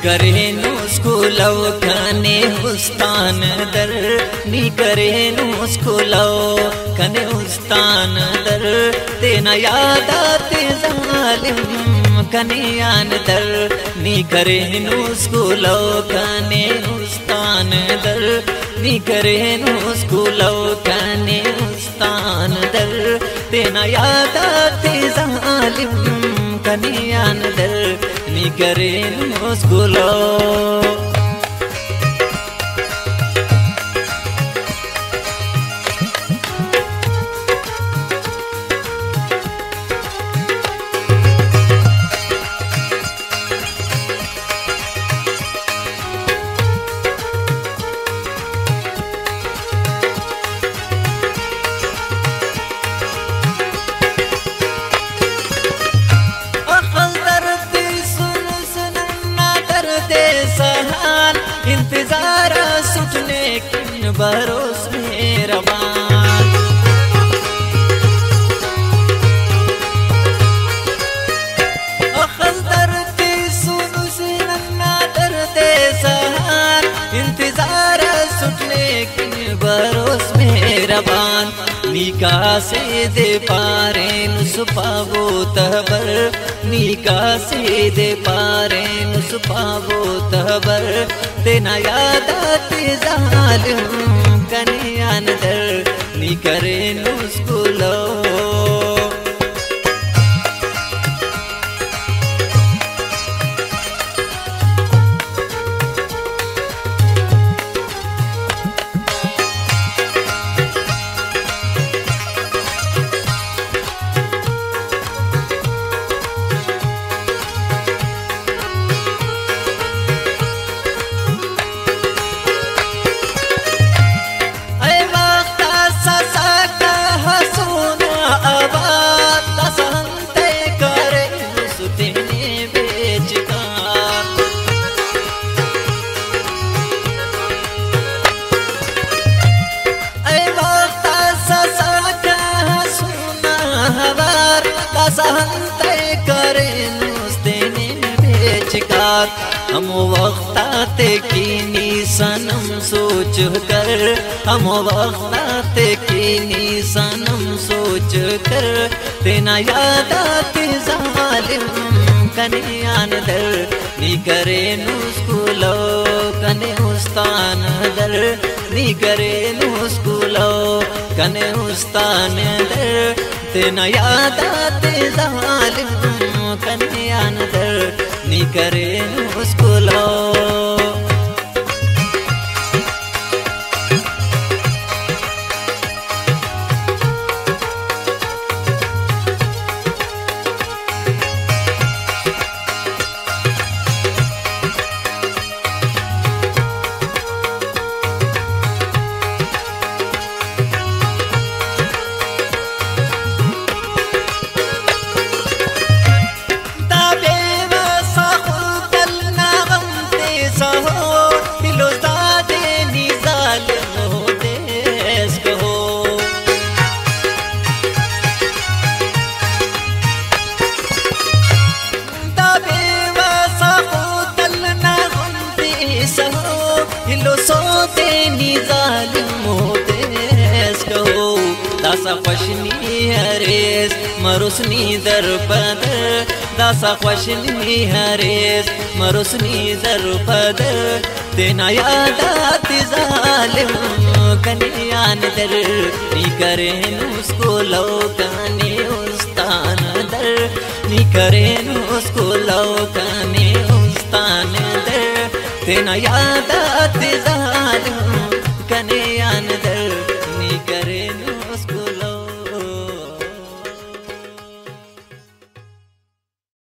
करे नु स्कूलव कने उस्तान दर नी करे नु स्कूलव कने उस्तान दर तेना याद आते जालिम कने आन दर नी करे नु स्कूलव कने उस्तान दर नी करे नु स्कूलव कने उस्तान दर तेना याद आते जालिम कने आन दर नी करे नु स्कूलव इंतजार सुटने किन बरोस में रवान अखल दर्दे सुनु से नन्ना दर्दे सहार इंतजार सुटने किन बरोस में रवान निका से दे पारे नुसपावो तहबर निका से दे पारे नुसपावो तहबर तेना याद आते जालिम कने आन दर नी करे नु स्कूलव सहनते करे नुस्तेने बेचकार हम वक्ताते कीनी सनम सोच कर हम वक्ताते कीनी सनम सोच कर तेना याद आते जालिम कने आन दर नी करे नु स्कूलव कने उस्तान दर नी करे नु स्कूलव कने उस्तान दर तेना याद आते जालिम कने आन दर नी करे नु स्कूलव सोते निजालिम मोदेस कहो दासा खुशनी हरेस मरुसनी दर पदर दासा खुशनी हरेस मरुसनी दर पदर तेना याद आते जालिम कने आन दर नी करे नु स्कूलव कने उस्तान दर नी करे नु स्कूलव कने उस्तान दर तेना याद आते जालिम